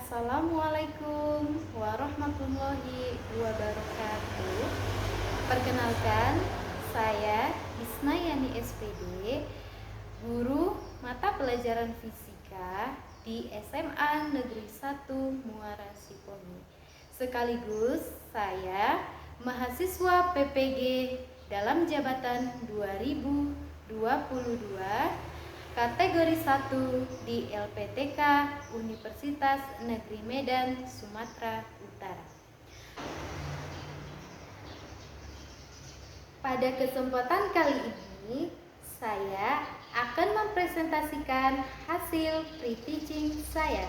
Assalamualaikum warahmatullahi wabarakatuh. Perkenalkan, saya Isnayani SPD, guru mata pelajaran fisika di SMA Negeri 1 Muara Siponi. Sekaligus saya mahasiswa PPG dalam jabatan 2022 kategori 1 di LPTK Universitas Negeri Medan, Sumatera Utara. Pada kesempatan kali ini, saya akan mempresentasikan hasil pre-teaching saya.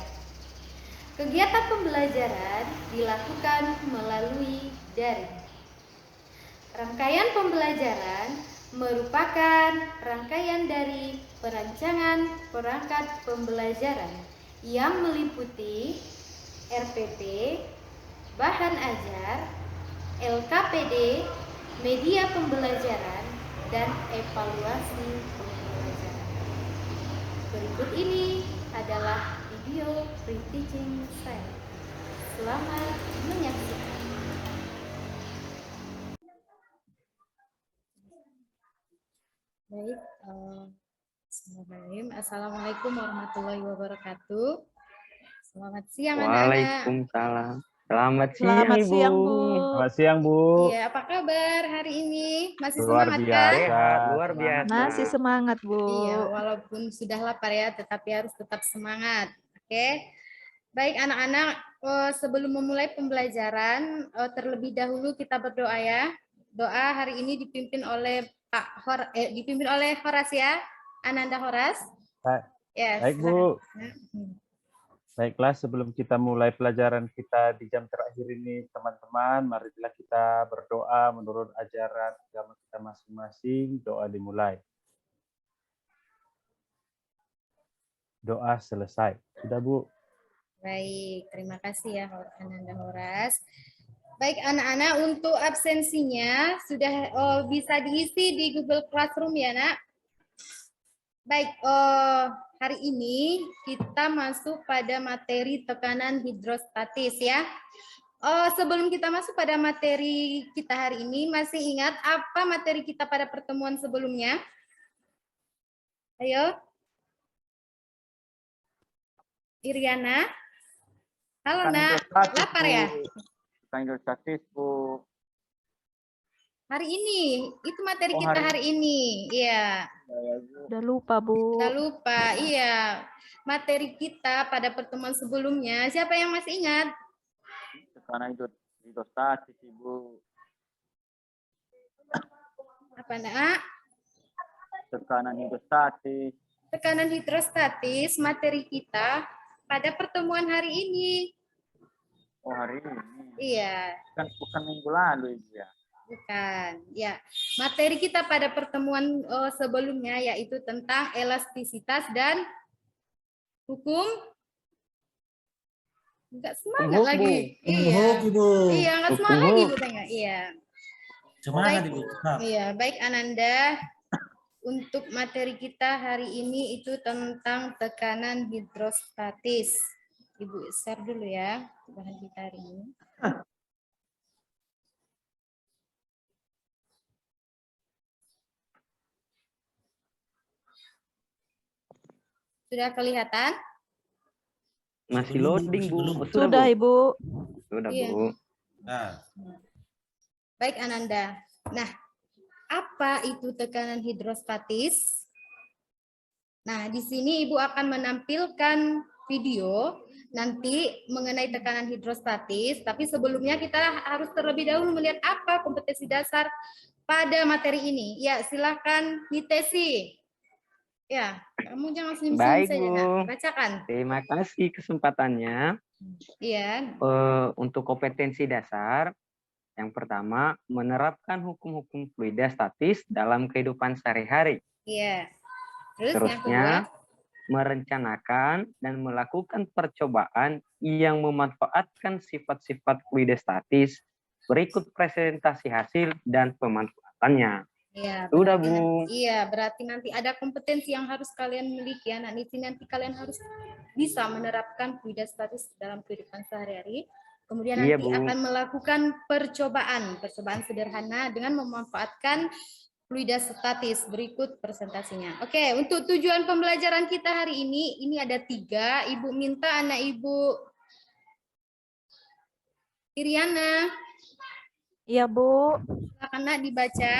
Kegiatan pembelajaran dilakukan melalui daring. Rangkaian pembelajaran merupakan rangkaian dari perancangan perangkat pembelajaran yang meliputi RPP, bahan ajar, LKPD, media pembelajaran, dan evaluasi pembelajaran. Berikut ini adalah video pre-teaching saya. Selamat menyaksikan. Baik, Assalamualaikum warahmatullahi wabarakatuh. Selamat siang anak-anak. Waalaikumsalam. Selamat siang, Selamat Ibu. siang, Bu. Selamat siang, Bu. Iya, apa kabar hari ini? Masih Luar semangat biasa. kan? Sehat, luar biasa. Masih semangat, Bu. Iya, walaupun sudah lapar ya, tetapi harus tetap semangat. Oke. Baik anak-anak, sebelum memulai pembelajaran, terlebih dahulu kita berdoa ya. Doa hari ini dipimpin oleh dipimpin oleh Horas ya, Ananda Horas. Yes. Baik, Bu. Baiklah, sebelum kita mulai pelajaran kita di jam terakhir ini, teman-teman, marilah kita berdoa menurut ajaran agama kita masing-masing. Doa dimulai. Doa selesai. Sudah, Bu? Baik, terima kasih ya Ananda Horas. Baik anak-anak, untuk absensinya sudah bisa diisi di Google Classroom ya, Nak. Baik, hari ini kita masuk pada materi tekanan hidrostatis ya. Sebelum kita masuk pada materi kita hari ini, masih ingat apa materi kita pada pertemuan sebelumnya? Ayo. Iriana. Halo, Nak. Lapar ya? Tekanan hidrostatis, Bu. Hari ini, itu materi kita hari ini. Iya. Udah lupa, Bu. Udah lupa, iya. Materi kita pada pertemuan sebelumnya, siapa yang masih ingat? Tekanan hidrostatis, Ibu. Apa, Nak? Tekanan hidrostatis. Tekanan hidrostatis, materi kita pada pertemuan hari ini. Oh, hari ini? Iya. Bukan minggu lalu, Ibu ya? Bukan, ya. Materi kita pada pertemuan sebelumnya yaitu tentang elastisitas dan hukum. Enggak semangat lagi. Iya. Ibu. Iya, enggak semangat lagi, Bu Tengah. Iya. Semangat, Ibu. Iya, baik Ananda. Untuk materi kita hari ini itu tentang tekanan hidrostatis. Ibu share dulu ya bahan kita hari ini. Sudah kelihatan? Masih loading, Bu. Sudah, Ibu. Sudah, Iya. Bu. Nah, Baik Ananda. Nah, apa itu tekanan hidrostatis? Nah, di sini Ibu akan menampilkan video nanti mengenai tekanan hidrostatis, tapi sebelumnya kita harus terlebih dahulu melihat apa kompetensi dasar pada materi ini. Ya, silakan Nitesi. Ya, kamu jangan senyum-senyum Baik, saja, Bu. Nak. Bacakan. Terima kasih kesempatannya. Iya. Untuk kompetensi dasar, yang pertama, menerapkan hukum-hukum fluidostatis dalam kehidupan sehari-hari. Iya. Terus Terusnya, merencanakan dan melakukan percobaan yang memanfaatkan sifat-sifat fluidostatis. Berikut presentasi hasil dan pemanfaatannya. Iya, Sudah, berarti Bu. iya, berarti nanti ada kompetensi yang harus kalian miliki ya. Nanti kalian harus bisa menerapkan fluidas statis dalam kehidupan sehari-hari. Kemudian Iya, nanti Bu. akan melakukan percobaan sederhana dengan memanfaatkan fluidas statis. Berikut presentasinya. Oke, untuk tujuan pembelajaran kita hari ini ada 3. Ibu minta anak Ibu Iriana, Iya, Bu. silakan Nak dibaca.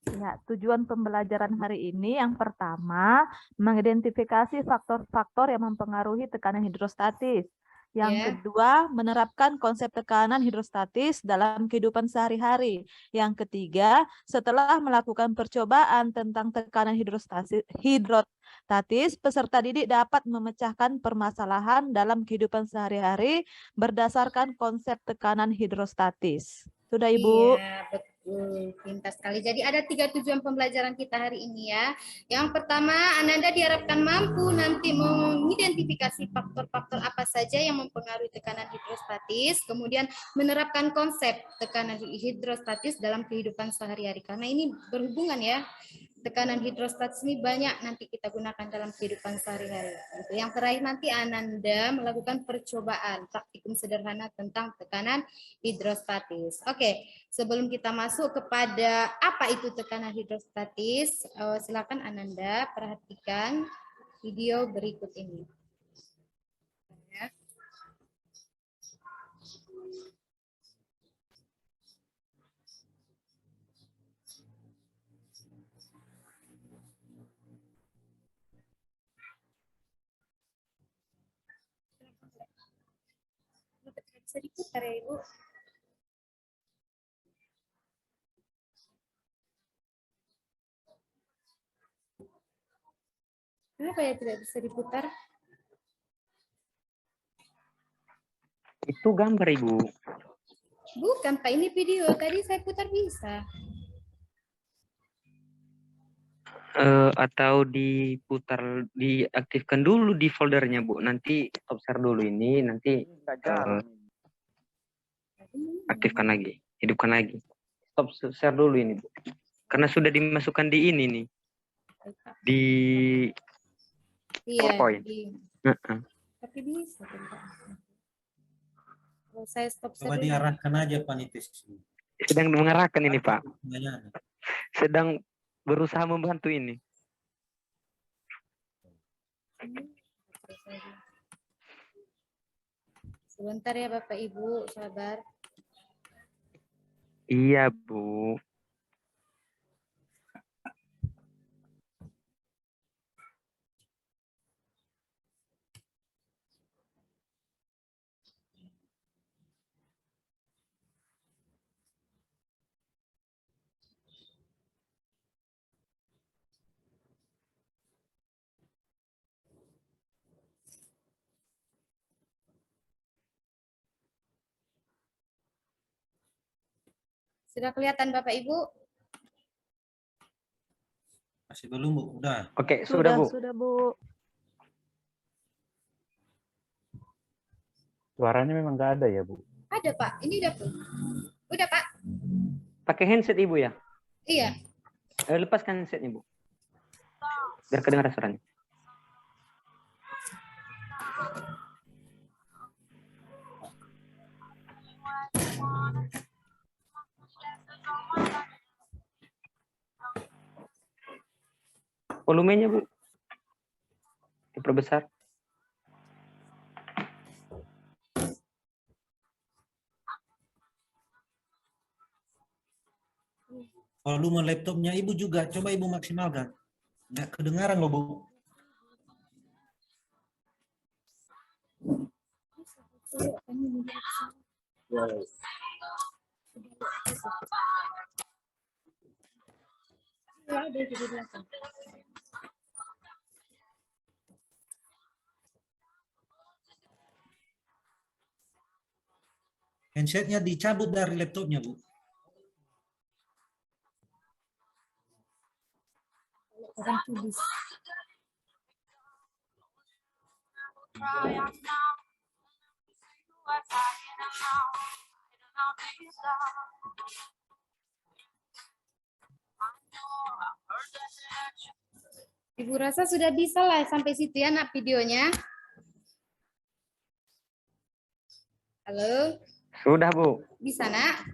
Ya, tujuan pembelajaran hari ini yang pertama, mengidentifikasi faktor-faktor yang mempengaruhi tekanan hidrostatis. Yang Ya. kedua, menerapkan konsep tekanan hidrostatis dalam kehidupan sehari-hari. Yang ketiga, setelah melakukan percobaan tentang tekanan hidrostatis, peserta didik dapat memecahkan permasalahan dalam kehidupan sehari-hari berdasarkan konsep tekanan hidrostatis. Sudah, Ibu? Iya, betul. Pintar sekali. Jadi ada 3 tujuan pembelajaran kita hari ini ya. Yang pertama, Ananda diharapkan mampu nanti mengidentifikasi faktor-faktor apa saja yang mempengaruhi tekanan hidrostatis, kemudian menerapkan konsep tekanan hidrostatis dalam kehidupan sehari-hari. Karena ini berhubungan ya. Tekanan hidrostatis ini banyak nanti kita gunakan dalam kehidupan sehari-hari. Yang terakhir nanti Ananda melakukan percobaan praktikum sederhana tentang tekanan hidrostatis. Oke, sebelum kita masuk kepada apa itu tekanan hidrostatis, silakan Ananda perhatikan video berikut ini. Bisa diputar ya, Ibu. Kenapa ya tidak bisa diputar? Itu gambar, Ibu. Bukan, Pak. Ini video. Tadi saya putar bisa. Atau diputar, diaktifkan dulu di foldernya, Bu. Nanti stop share dulu ini, nanti aktifkan lagi, hidupkan lagi. Stop share dulu ini, Bu. Karena sudah dimasukkan di ini nih. Di Iya. PowerPoint. Tapi bisa. Kalau saya stop Coba share. diarahkan aja Panitis. Sedang mengarahkan ini, Pak. Semuanya. Sedang berusaha membantu ini. Sebentar ya Bapak Ibu, sabar. Iya, Bu. Sudah kelihatan Bapak Ibu? Masih belum, Bu? Udah. Oke, sudah, Bu. Sudah, Bu. Suaranya memang nggak ada ya, Bu? Ada Pak, ini udah tuh. Udah Pak? Pakai handset Ibu ya? Iya. Lepaskan handsetnya, Bu. Biar kedengaran suaranya. Volumenya, Bu. Diperbesar. Volume laptopnya Ibu juga, coba Ibu maksimalkan. Nggak kedengaran loh, Bu. Handsetnya dicabut dari laptopnya, Bu. Orang tulis. Ibu rasa sudah bisa lah sampai situ ya nak videonya. Halo, Sudah, Bu. bisa nak?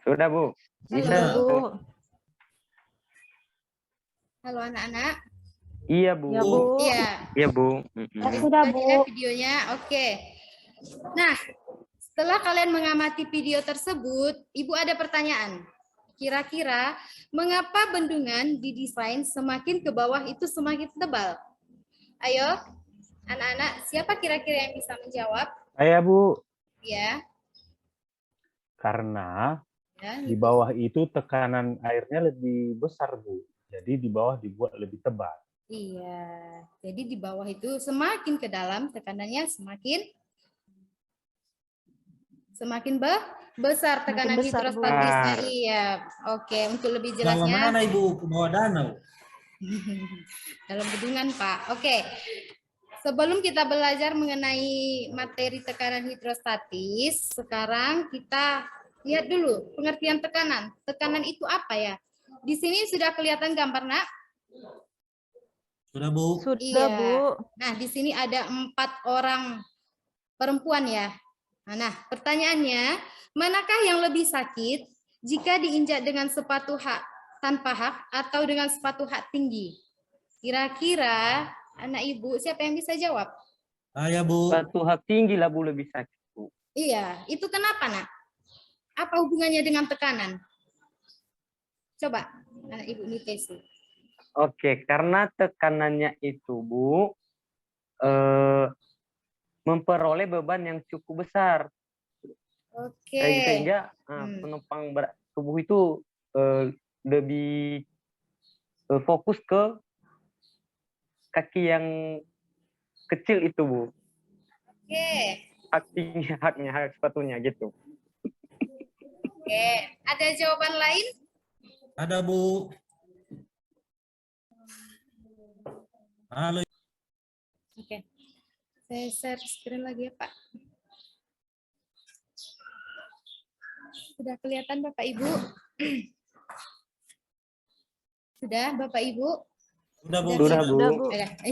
Sudah, Bu. Bisa. Halo. Bu. Halo anak-anak. Iya, Bu. Ya, Bu. Iya. Iya, Bu. Mm-mm. Sudah ya videonya. Oke. Nah, setelah kalian mengamati video tersebut, Ibu ada pertanyaan. Kira-kira mengapa bendungan didesain semakin ke bawah itu semakin tebal? Ayo, anak-anak, siapa kira-kira yang bisa menjawab? Saya, Bu. Ya. Karena Ya, di bawah itu tekanan airnya lebih besar, Bu. Jadi di bawah dibuat lebih tebal. iya. Jadi di bawah itu semakin ke dalam tekanannya semakin besar tekanan besar, Bu. hidrostatisnya. Besar. Iya. Oke, untuk lebih Bawah jelasnya mana Ibu? Ke bawah danau. dalam bendungan, Pak. Oke. Sebelum kita belajar mengenai materi tekanan hidrostatis, sekarang kita lihat dulu pengertian tekanan. Tekanan itu apa ya? Di sini sudah kelihatan gambar, Nak? Sudah, Bu. Sudah, Iya. Bu. Nah, di sini ada 4 orang perempuan ya. Nah, pertanyaannya, manakah yang lebih sakit jika diinjak dengan sepatu hak tanpa hak atau dengan sepatu hak tinggi? Kira-kira anak ibu siapa yang bisa jawab? Saya, Bu. Sepatu hak tinggi lah, Bu, lebih sakit, Bu. Iya, itu kenapa, Nak? Apa hubungannya dengan tekanan? Coba, anak ibu Nitesi. Oke, karena tekanannya itu, Bu, memperoleh beban yang cukup besar. Oke. Sehingga penumpang berat tubuh itu lebih fokus ke kaki yang kecil itu, Bu. Oke. Hak sepatunya gitu. Oke. Ada jawaban lain? Ada, Bu. Halo. Oke. Saya share screen lagi ya, Pak. Sudah kelihatan Bapak Ibu? Sudah Bapak Ibu? Sudah, Bu. Sudah, Bu. Sudah, Bu.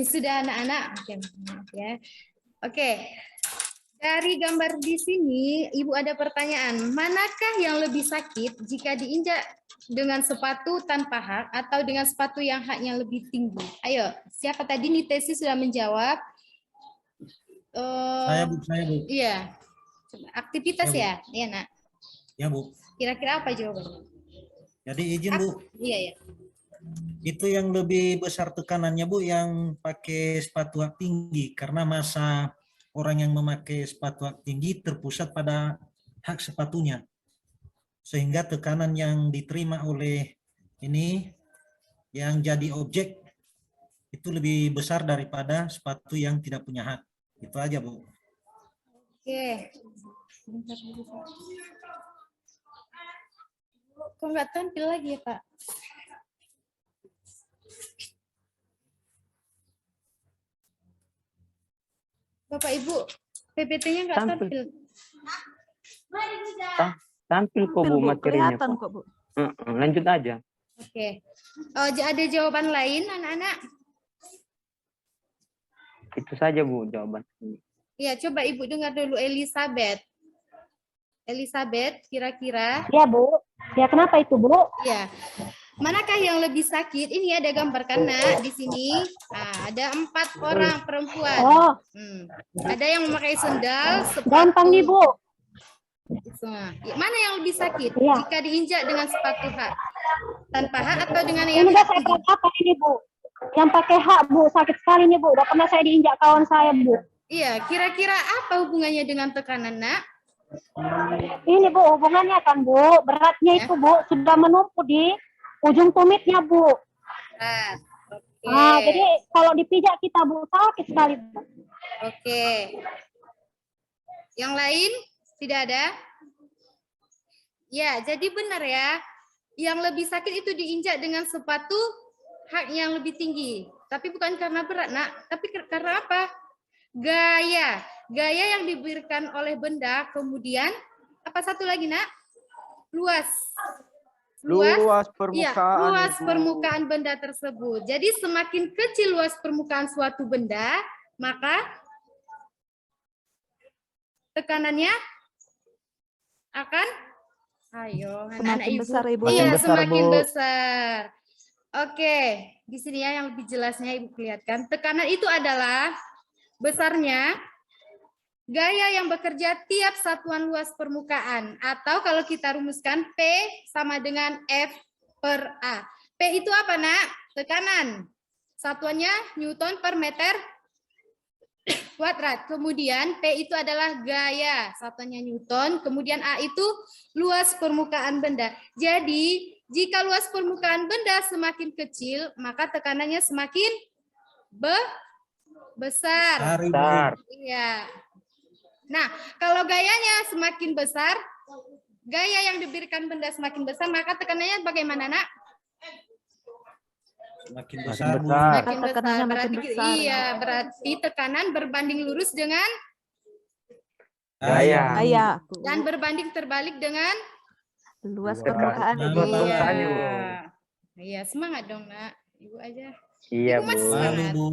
Sudah anak-anak. Oke, maaf ya. Oke. Dari gambar di sini, Ibu ada pertanyaan. Manakah yang lebih sakit jika diinjak dengan sepatu tanpa hak atau dengan sepatu yang haknya lebih tinggi? Ayo, siapa tadi Nitesi sudah menjawab? Saya, Bu. Saya, Bu. Iya. Aktivitas Ya, Bu. ya? Iya, Nak. Ya, Bu. Kira-kira apa jawabannya? Jadi izin, Bu. Iya, ya. Itu yang lebih besar tekanannya, Bu, yang pakai sepatu hak tinggi. Karena masa orang yang memakai sepatu hak tinggi terpusat pada hak sepatunya. Sehingga tekanan yang diterima oleh ini, yang jadi objek, itu lebih besar daripada sepatu yang tidak punya hak. Itu aja, Bu. Oke. Sebentar dulu, Pak. Kok nggak tampil lagi ya, Pak? Bapak Ibu, PPT-nya nggak Tampil. tampil. Tampil kok, Bu, Tampil, Bu. materinya. Kelihatan Kok. kok, Bu. Lanjut aja. Oke. Oh, ada jawaban lain, anak-anak? Itu saja, Bu, jawaban. Iya, coba Ibu dengar dulu Elizabeth. Elizabeth, kira-kira. Ya, Bu. Ya, kenapa itu, Bu? Ya. Manakah yang lebih sakit? Ini ada gambar Nak di sini. Nah, ada 4 orang perempuan. Oh, Ada yang memakai sendal, sepatu. gampang nih, Bu. Mana yang lebih sakit? Iya. Jika diinjak dengan sepatu hak tanpa hak atau dengan yang Ini udah saya tinggi? buat apa ini, Bu? Yang pakai hak, Bu. Sakit sekali nih, Bu. Udah pernah saya diinjak kawan saya, Bu. Iya, kira-kira apa hubungannya dengan tekanan, Nak? Ini, Bu, hubungannya kan, Bu. Beratnya Ya. itu, Bu, sudah menumpuk di ujung tumitnya, Bu. Berat. Oke. Nah, jadi kalau dipijak kita, Bu, sakit sekali, Bu. Oke. Yang lain tidak ada? Ya, jadi benar ya. Yang lebih sakit itu diinjak dengan sepatu hak yang lebih tinggi. Tapi bukan karena berat, Nak. Tapi karena apa? Gaya. Gaya yang diberikan oleh benda. Kemudian, apa satu lagi, Nak? Luas. luas permukaan. luas Ibu. permukaan benda tersebut. Jadi semakin kecil luas permukaan suatu benda, maka tekanannya akan anak-anak Semakin ibu. besar, Ibu. Iya, Semakin besar, semakin Bu. besar. Oke, di sini ya yang lebih jelasnya Ibu lihatkan. Tekanan itu adalah besarnya gaya yang bekerja tiap satuan luas permukaan, atau kalau kita rumuskan P sama dengan F per A. P itu apa, Nak? Tekanan. Satuannya Newton per meter kuadrat. Kemudian P itu adalah gaya, satuannya Newton. Kemudian A itu luas permukaan benda. Jadi, jika luas permukaan benda semakin kecil, maka tekanannya semakin besar. Besar. Iya. Nah, kalau gayanya semakin besar, gaya yang diberikan benda semakin besar, maka tekanannya bagaimana, Nak? Semakin Makin besar, Bu. besar. Semakin besar. Tekanannya makin Berarti besar. iya, berarti tekanan berbanding lurus dengan Gaya. Gaya. dan berbanding terbalik dengan Luas Luas permukaan, Ibu. permukaan, Ibu. Iya, semangat dong, Nak. Ibu aja. Iya, Ibu masih Bu. Lalu, semangat. Bu.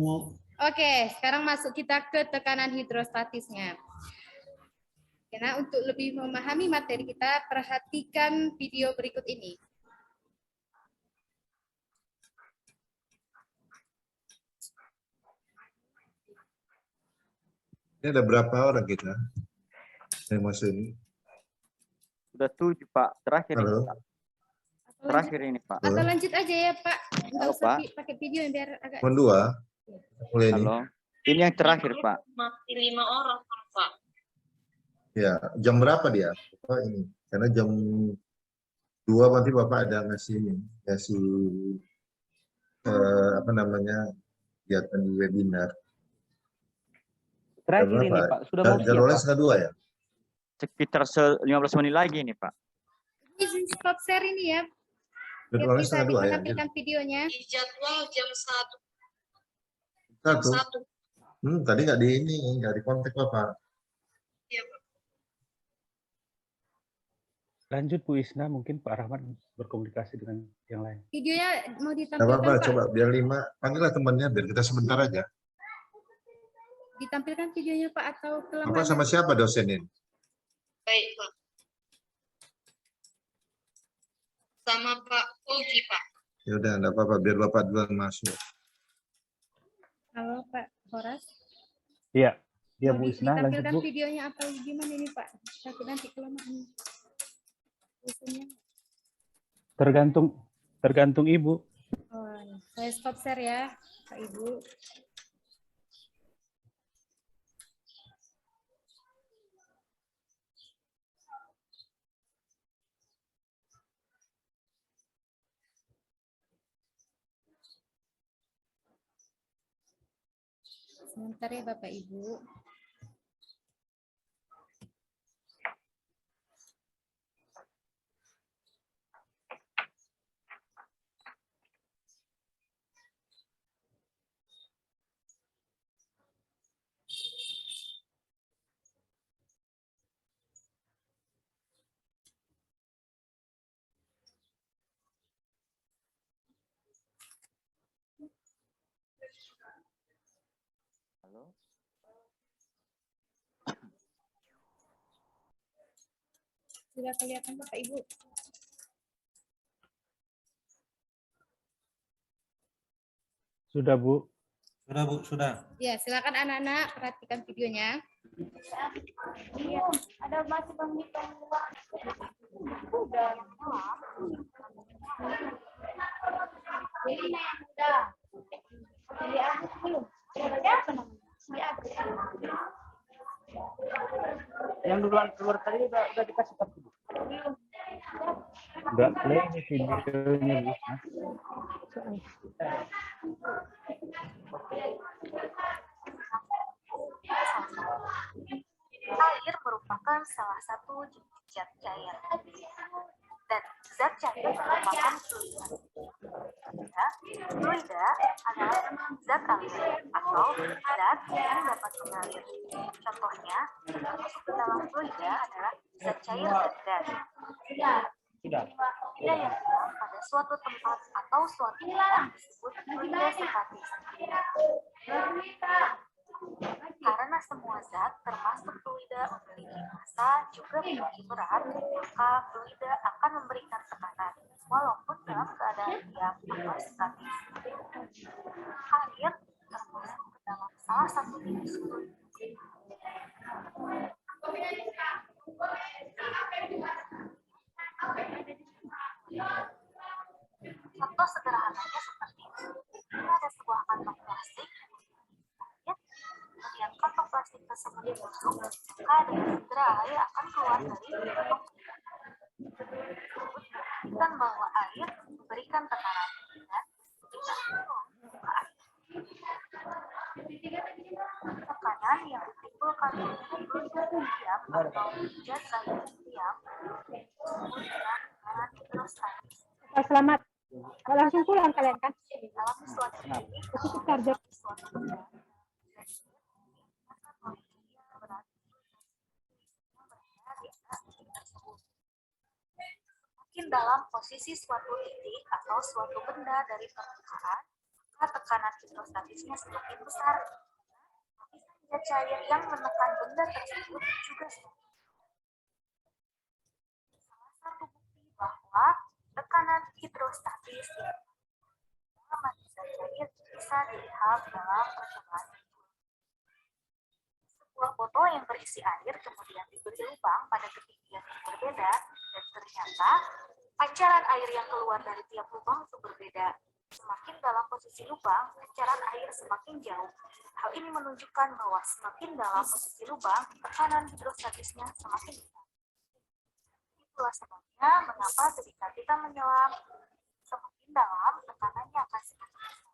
Oke, sekarang masuk kita ke tekanan hidrostatisnya. Karena untuk lebih memahami materi kita, perhatikan video berikut ini. Ini ada berapa orang kita yang masuk ini? Sudah 7, Pak. Terakhir ini, Halo. Pak. Terakhir ini, Pak. Atau lanjut aja ya, Pak. Nggak Halo, usah Pak. pakai video biar agak. Cuma 2. Mulai ini. Halo. Ini yang terakhir, Pak. Masih 5 orang, Pak. Ya, jam berapa dia? Bapak ini. Karena jam 2 nanti Bapak ada ngasih ini, ngasih apa namanya? Kegiatan di webinar. Terakhir Jam ini, berapa? Pak. Sudah mau siap, Jadwalnya Pak. 1:30 ya? Sekitar 15 menit lagi ini, Pak. Izin stop share ini ya. Biar Jadwalnya bisa 1:30 ya? menampilkan videonya. Di jadwal jam 1. Satu. 1. Tadi nggak di ini, nggak di kontak Bapak. Iya, Pak. Lanjut Bu Isna, mungkin Pak Rahmat berkomunikasi dengan yang lain. Videonya mau Nggak ditampilkan, apa-apa, Pak. coba biar 5. Panggillah temannya, biar kita sebentar aja. Ditampilkan videonya, Pak, atau Bapak kelamaan. sama siapa dosen ini? Baik, Pak. Sama Pak Ogi, Pak. Ya udah, nggak apa-apa, biar Bapak duluan masuk. Halo, Pak Horas. Iya, iya Mau Bu Isna, lanjut ditampilkan Bu. videonya atau gimana ini, Pak? Takut nanti kelamaan. Biasanya. Tergantung Ibu. Oh, saya stop share ya, Pak Ibu. Sebentar ya, Bapak Ibu. Halo. Sudah kelihatan, Bapak Ibu? Sudah Bu. Sudah, Bu, sudah. Ya, silakan anak-anak perhatikan videonya. Iya, ada masih penghitung uang. Udah. Jadi yang udah. Jadi Agus belum. Siapa namanya? Si Agus. Yang duluan keluar tadi udah dikasih tahu. Belum. Enggak play ini videonya Bu Isna. Air merupakan salah satu jenis zat cair. Dan zat cair merupakan fluida. Fluida adalah zat alir atau zat yang dapat mengalir. Contohnya, masuk ke dalam fluida adalah zat cair dan gas. Fluida yang hilang pada suatu tempat atau suatu benda disebut fluida statis. Karena semua zat, termasuk fluida, memiliki massa juga memiliki berat, maka fluida akan memberikan tekanan, walaupun dalam keadaan diam atau statis. Air termasuk ke dalam salah satu jenis fluida. Contoh sederhananya seperti ini. Jika ada sebuah kantong plastik, kemudian kantong plastik tersebut ditusuk, maka dengan segera air akan keluar dari kantong. Membuktikan bahwa air memberikan tekanan dan tidak keluar ke air. Tekanan yang ditimbulkan oleh fluida diam atau zat cair diam disebut dengan tekanan hidrostatis. Selamat. Langsung pulang kalian kan? Dalam suatu titik, Tutup charger. suatu benda, mungkin dalam posisi suatu titik atau suatu benda dari permukaan, maka tekanan hidrostatisnya semakin besar. Zat cair yang menekan benda tersebut juga semakin. Salah satu bukti bahwa tekanan hidrostatis dalam zat cair bisa dilihat dalam percobaan. Sebuah botol yang berisi air kemudian diberi lubang pada ketinggian yang berbeda dan ternyata pancaran air yang keluar dari tiap lubang itu berbeda. Semakin dalam posisi lubang, pancaran air semakin jauh. Hal ini menunjukkan bahwa semakin dalam posisi lubang, tekanan hidrostatisnya semakin besar. Itulah sebabnya mengapa ketika kita menyelam, semakin dalam tekanannya akan semakin besar.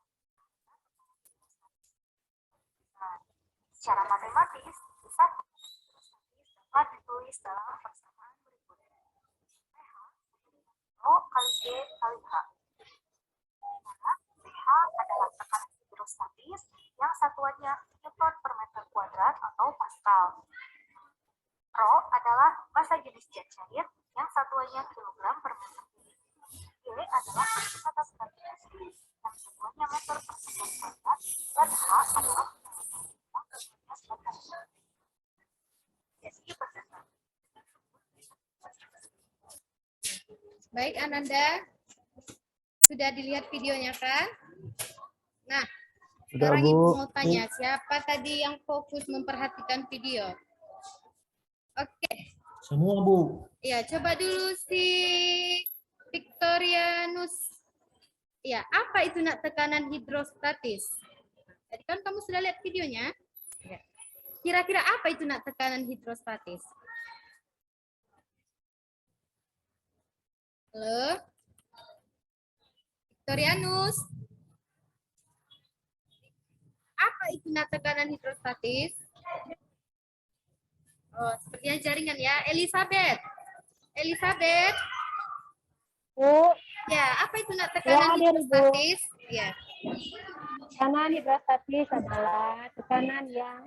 Nah, secara matematis, besar dapat ditulis dalam persamaan berikut. O kali G kali H. Di mana pH adalah tekanan hidrostatis yang satuannya Newton per meter kuadrat atau Pascal. Rho adalah massa jenis zat cair yang satuannya kilogram per meter kubik. G adalah kecepatan gravitasi yang satuannya meter per sekund kuadrat dan H adalah Baik, Ananda. Sudah dilihat videonya kan? Nah, Sudah, sekarang Bu. Ibu mau tanya, siapa tadi yang fokus memperhatikan video? Oke. Semua, Bu. Ya, coba dulu si Victorianus. Ya, apa itu nak tekanan hidrostatis? Tadi kan kamu sudah lihat videonya. Ya. Kira-kira apa itu nak tekanan hidrostatis? Halo? Victorianus? Apa itu nak tekanan hidrostatis? Oh, sepertinya jaringan ya. Elizabeth. Elizabeth. Bu, Ya, apa itu nak tekanan hadir, Bu. hidrostatis? Ya. tekanan hidrostatis adalah tekanan yang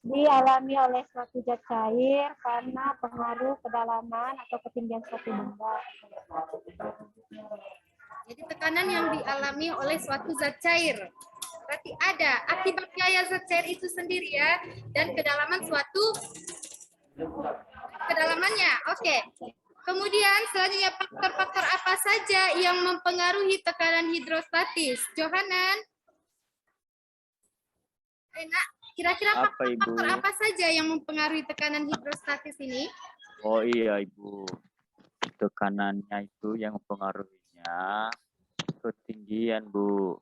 dialami oleh suatu zat cair karena pengaruh kedalaman atau ketinggian suatu benda. Jadi tekanan yang dialami oleh suatu zat cair. Berarti ada akibat gaya zat cair itu sendiri ya, dan kedalaman suatu kedalamannya. Oke. Kemudian selanjutnya faktor-faktor apa saja yang mempengaruhi tekanan hidrostatis? Johanan? Enak. Kira-kira Apa, faktor-faktor Ibu? apa saja yang mempengaruhi tekanan hidrostatis ini? Oh iya Ibu, tekanannya itu yang mempengaruhinya ketinggian Bu.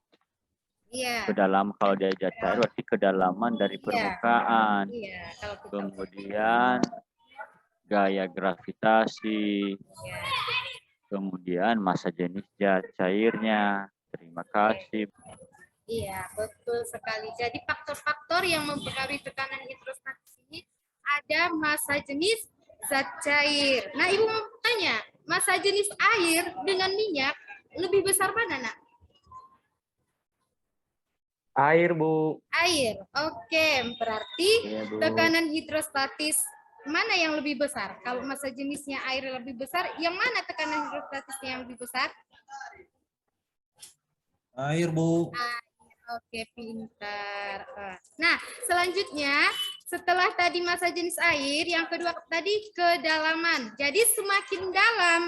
Iya. Kedalam kalau dia zat cair berarti kedalaman dari permukaan. Iya. Kalau kita Kemudian gaya gravitasi. Iya. Kemudian massa jenis zat cairnya. Terima kasih. Iya, betul sekali. Jadi faktor-faktor yang mempengaruhi tekanan hidrostatis ini ada massa jenis zat cair. Nah, Ibu mau tanya, massa jenis air dengan minyak lebih besar mana, Nak? Air, Bu. Air. Oke, berarti Iya, Bu. tekanan hidrostatis mana yang lebih besar? Kalau massa jenisnya air lebih besar, yang mana tekanan hidrostatisnya yang lebih besar? Air, Bu. Oke, pintar. Nah, selanjutnya setelah tadi massa jenis air, yang kedua tadi kedalaman. Jadi semakin dalam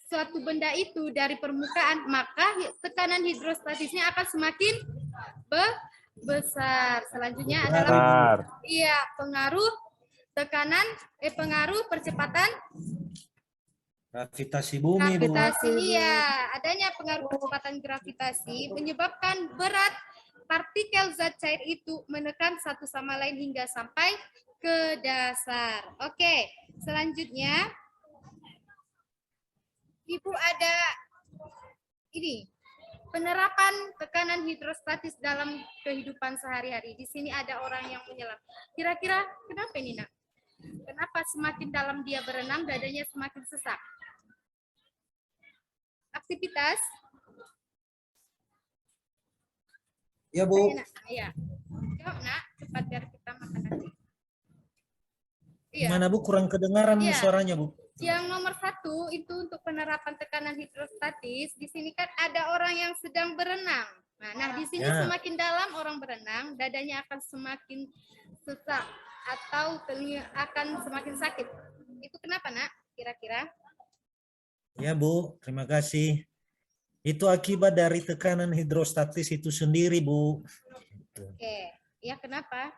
suatu benda itu dari permukaan, maka tekanan hidrostatisnya akan semakin besar. Selanjutnya adalah pengaruh tekanan, pengaruh percepatan gravitasi bumi, Bu. gravitasi. Iya, adanya pengaruh percepatan gravitasi menyebabkan berat partikel zat cair itu menekan satu sama lain hingga sampai ke dasar. Oke, selanjutnya Ibu ada ini penerapan tekanan hidrostatis dalam kehidupan sehari-hari. Di sini ada orang yang menyelam. Kira-kira kenapa ini, Nak? Kenapa semakin dalam dia berenang, dadanya semakin sesak? Aktivitas? Ya, Bu. Iya. Jawab, Nak. Cepat biar kita makan nanti. Iya. Mana, Bu? Kurang kedengaran suaranya, Bu. Yang nomor 1 itu untuk penerapan tekanan hidrostatis. Di sini kan ada orang yang sedang berenang. Nah, di sini semakin dalam orang berenang, dadanya akan semakin sesak atau telinga akan semakin sakit. Itu kenapa, Nak? Kira-kira? Ya, Bu. Terima kasih. Itu akibat dari tekanan hidrostatis itu sendiri, Bu. Oke. Ya, kenapa?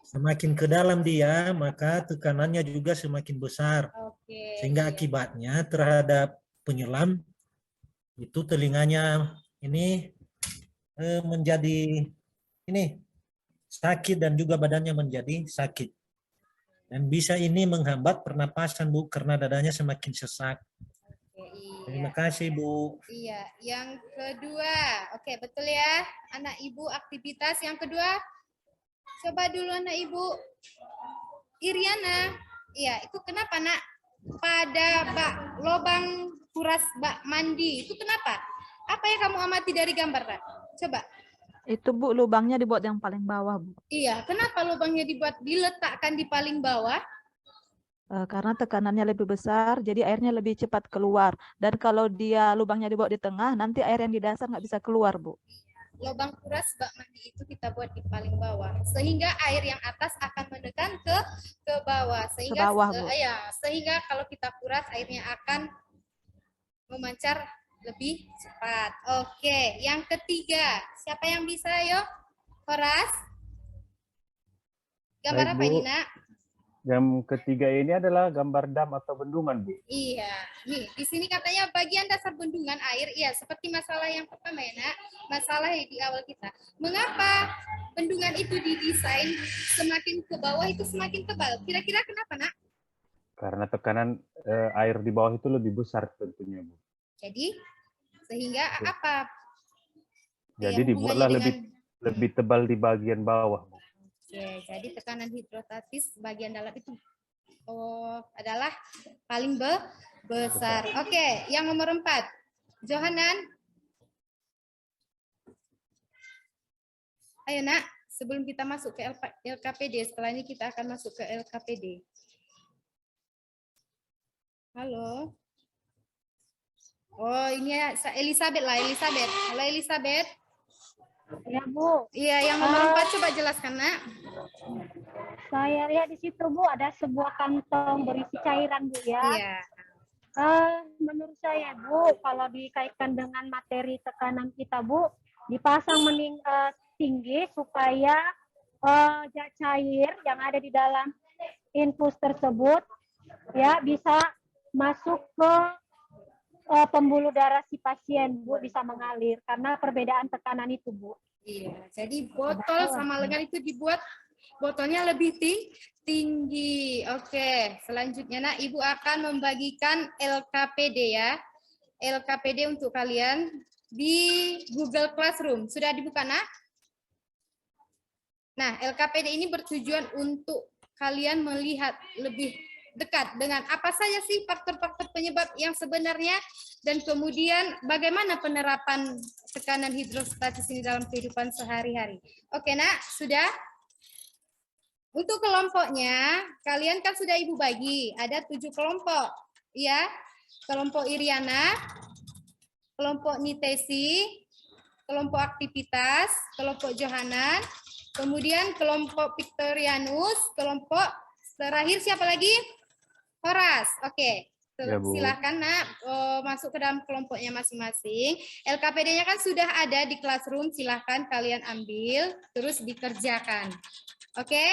Semakin ke dalam dia, maka tekanannya juga semakin besar. Oke. Sehingga akibatnya terhadap penyelam, itu telinganya ini menjadi sakit dan juga badannya menjadi sakit. Dan bisa ini menghambat pernapasan, Bu, karena dadanya semakin sesak. Terima kasih, Bu. Iya, yang kedua. Oke, betul ya. Anak Ibu aktivitas yang kedua. Coba dulu anak Ibu. Iriana. Iya, itu kenapa, Nak? Pada lubang kuras bak mandi. Itu kenapa? Apa yang kamu amati dari gambar, Nak? Coba. Itu, Bu, lubangnya dibuat yang paling bawah, Bu. Iya, kenapa lubangnya diletakkan di paling bawah? Karena tekanannya lebih besar, jadi airnya lebih cepat keluar. Dan kalau dia lubangnya dibuat di tengah, nanti air yang di dasar nggak bisa keluar, Bu. Lubang kuras bak mandi itu kita buat di paling bawah, sehingga air yang atas akan menekan ke bawah, sehingga sehingga kalau kita kuras airnya akan memancar lebih cepat. Oke, yang ketiga, siapa yang bisa, yuk? Horas? Gambar apa ini, Nak? Yang ketiga ini adalah gambar dam atau bendungan, Bu. Iya, nih di sini katanya bagian dasar bendungan air, iya seperti masalah yang pertama ya, Nak, masalah di awal kita. Mengapa bendungan itu didesain semakin ke bawah itu semakin tebal? Kira-kira kenapa, Nak? Karena tekanan air di bawah itu lebih besar tentunya, Bu. Jadi sehingga apa? Jadi dibuatlah lebih tebal di bagian bawah, Bu. Oke, jadi tekanan hidrostatis bagian dalam itu adalah paling besar. Oke, yang nomor 4. Johanan. Ayo, Nak, sebelum kita masuk ke LKPD, setelah ini kita akan masuk ke LKPD. Halo. Oh, ini ya Elizabeth lah, Elizabeth. Halo, Elizabeth. Ya, Bu. Iya, yang nomor 4 coba jelaskan, Nak. Saya lihat di situ, Bu, ada sebuah kantong berisi cairan, Bu, ya. Iya. Menurut saya, Bu, kalau dikaitkan dengan materi tekanan kita, Bu, dipasang tinggi supaya zat cair yang ada di dalam infus tersebut ya bisa masuk ke pembuluh darah si pasien, Bu, bisa mengalir karena perbedaan tekanan itu, Bu. Iya, jadi botol sama lengan itu dibuat botolnya lebih tinggi. Oke, selanjutnya, Nak, Ibu akan membagikan LKPD ya. LKPD untuk kalian di Google Classroom. Sudah dibuka, Nak? Nah, LKPD ini bertujuan untuk kalian melihat lebih dekat dengan apa saja sih faktor-faktor penyebab yang sebenarnya dan kemudian bagaimana penerapan tekanan hidrostatis ini dalam kehidupan sehari-hari. Oke, Nak, sudah? Untuk kelompoknya, kalian kan sudah Ibu bagi, ada 7 kelompok. Ya, kelompok Iriana, kelompok Nitesi, kelompok aktivitas, kelompok Johanan, kemudian kelompok Victorianus, kelompok terakhir siapa lagi? Horas. Oke. Ya, Bu. Silahkan nak masuk ke dalam kelompoknya masing-masing. LKPD-nya kan sudah ada di classroom, silahkan kalian ambil, terus dikerjakan. Oke?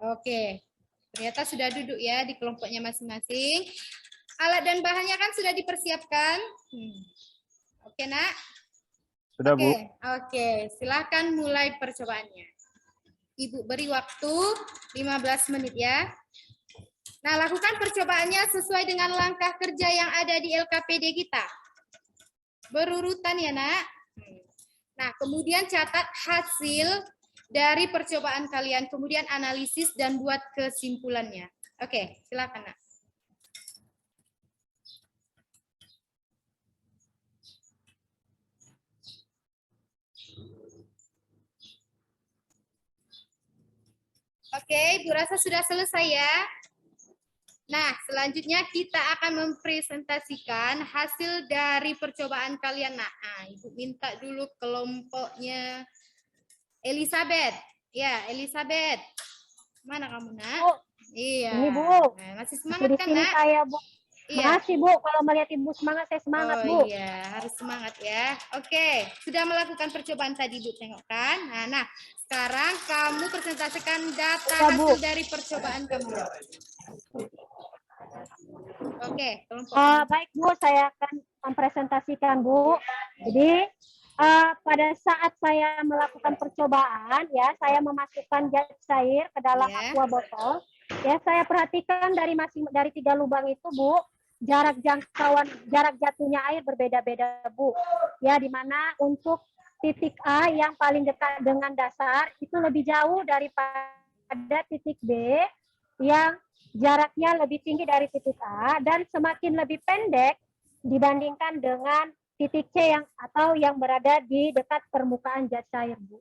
Oke. Ternyata sudah duduk ya di kelompoknya masing-masing. Alat dan bahannya kan sudah dipersiapkan. Oke nak? Sudah, Bu. Oke. Silahkan mulai percobaannya. Ibu beri waktu 15 menit ya. Nah, lakukan percobaannya sesuai dengan langkah kerja yang ada di LKPD kita. Berurutan ya, nak. Nah, kemudian catat hasil dari percobaan kalian, kemudian analisis dan buat kesimpulannya. Oke, silakan, nak. Oke, Ibu rasa sudah selesai ya. Nah, selanjutnya kita akan mempresentasikan hasil dari percobaan kalian. Nah, Ibu minta dulu kelompoknya Elizabeth. Ya, Elizabeth. Mana kamu, nak? Bu, iya. ini, Bu. Nah, masih semangat Di kan, sini nak? saya, Bu. Iya. Makasih, Bu. Kalau melihat Ibu semangat, saya semangat, Bu. Oh iya, harus semangat ya. Oke, sudah melakukan percobaan tadi, Bu, tengok kan? Nah, sekarang kamu presentasikan data Ya, Bu. hasil dari percobaan kamu. Oke, kelompok. Baik, Bu. Saya akan mempresentasikan, Bu. Jadi, pada saat saya melakukan percobaan, ya, saya memasukkan zat cair ke dalam aqua botol. Ya, saya perhatikan dari 3 lubang itu, Bu, jarak jatuhnya air berbeda-beda, Bu. Ya, di mana untuk titik A yang paling dekat dengan dasar itu lebih jauh daripada titik B yang jaraknya lebih tinggi dari titik A dan semakin lebih pendek dibandingkan dengan titik C yang berada di dekat permukaan zat cair, Bu.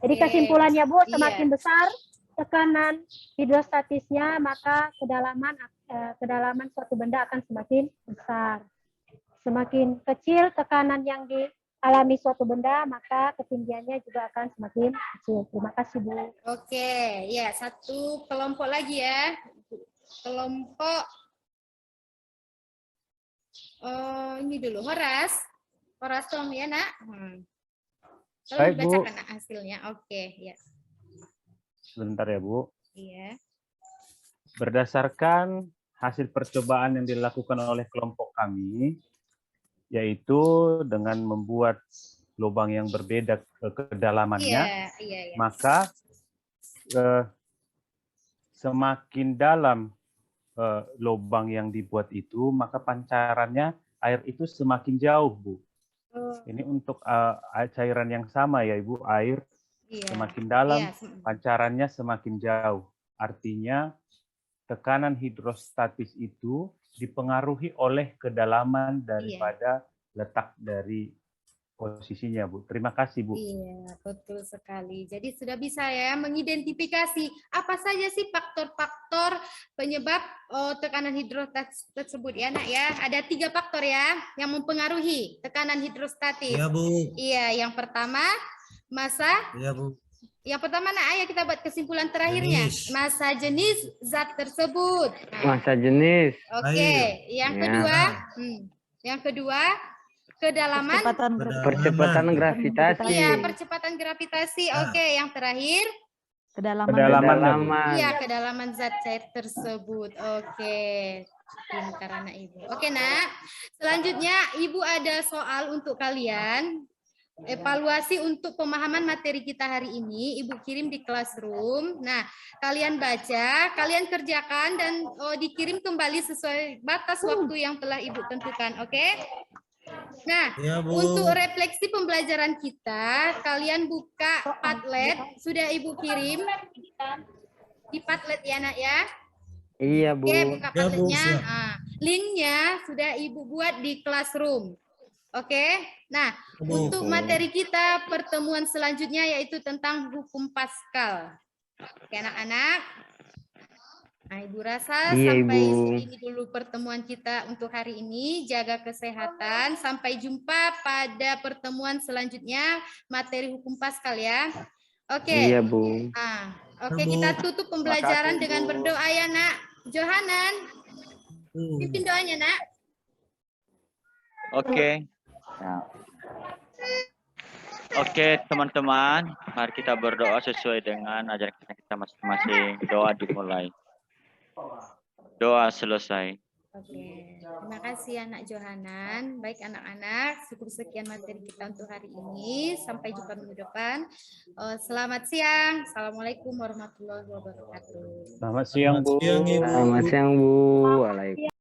Jadi kesimpulannya, Bu, semakin besar tekanan hidrostatisnya, maka kedalaman suatu benda akan semakin besar. Semakin kecil tekanan yang dialami suatu benda, maka ketinggiannya juga akan semakin kecil. Terima kasih, Bu. Oke, ya, satu kelompok lagi ya. Kelompok ini dulu, Horas dong ya, nak. Kalau Baik, Bu. dibacakan nak, hasilnya. Oke, ya. Sebentar ya, Bu. Iya. Berdasarkan hasil percobaan yang dilakukan oleh kelompok kami, yaitu dengan membuat lubang yang berbeda kedalamannya, Iya. maka semakin dalam lubang yang dibuat itu, maka pancarannya air itu semakin jauh, Bu. Ini untuk cairan yang sama ya, Ibu, air semakin dalam, pancarannya semakin jauh. Artinya tekanan hidrostatis itu dipengaruhi oleh kedalaman daripada letak dari posisinya, Bu. Terima kasih, Bu. Iya, betul sekali. Jadi sudah bisa ya mengidentifikasi apa saja sih faktor-faktor penyebab tekanan hidrostatis tersebut ya, nak ya. Ada 3 faktor ya yang mempengaruhi tekanan hidrostatis. Iya, Bu. Iya, yang pertama massa. Iya, Bu. Yang pertama, nak, ayo kita buat kesimpulan terakhirnya. Jenis. Massa jenis zat tersebut. Massa jenis. Oke, yang kedua, yang kedua kedalaman Percepatan gravitasi. Iya, percepatan gravitasi. Oke, yang terakhir Kedalaman. Iya, kedalaman zat cair tersebut. Oke. Pintar anak Ibu. Oke, nak. Selanjutnya Ibu ada soal untuk kalian. Evaluasi untuk pemahaman materi kita hari ini Ibu kirim di classroom. Nah, kalian baca, kalian kerjakan dan dikirim kembali sesuai batas waktu yang telah Ibu tentukan. Oke? Nah, Ya, Bu. untuk refleksi pembelajaran kita, kalian buka Padlet, sudah Ibu kirim di Padlet ya, nak ya. Iya, Bu. Oke, buka Ya, Bu, Padletnya. siap. Linknya sudah Ibu buat di classroom. Oke, nah Bu. untuk materi kita pertemuan selanjutnya yaitu tentang hukum Pascal. Oke, anak-anak. Nah, Ibu rasa Iya, sampai Ibu. sini dulu pertemuan kita untuk hari ini. Jaga kesehatan. Sampai jumpa pada pertemuan selanjutnya materi hukum Paskal ya. Oke. Iya, Bu. Oke, kita tutup pembelajaran kasih, dengan Bu. berdoa ya, Nak. Johanan, pimpin doanya, Nak. Oke. Nah. Oke, teman-teman, mari kita berdoa sesuai dengan ajaran kita masing-masing. Doa dimulai. Doa selesai. Oke, terima kasih anak Johanan. Baik anak-anak, cukup sekian materi kita untuk hari ini. Sampai jumpa minggu depan. Selamat siang. Assalamualaikum warahmatullahi wabarakatuh. Selamat siang, Bu. Selamat siang, Bu. Waalaikumsalam.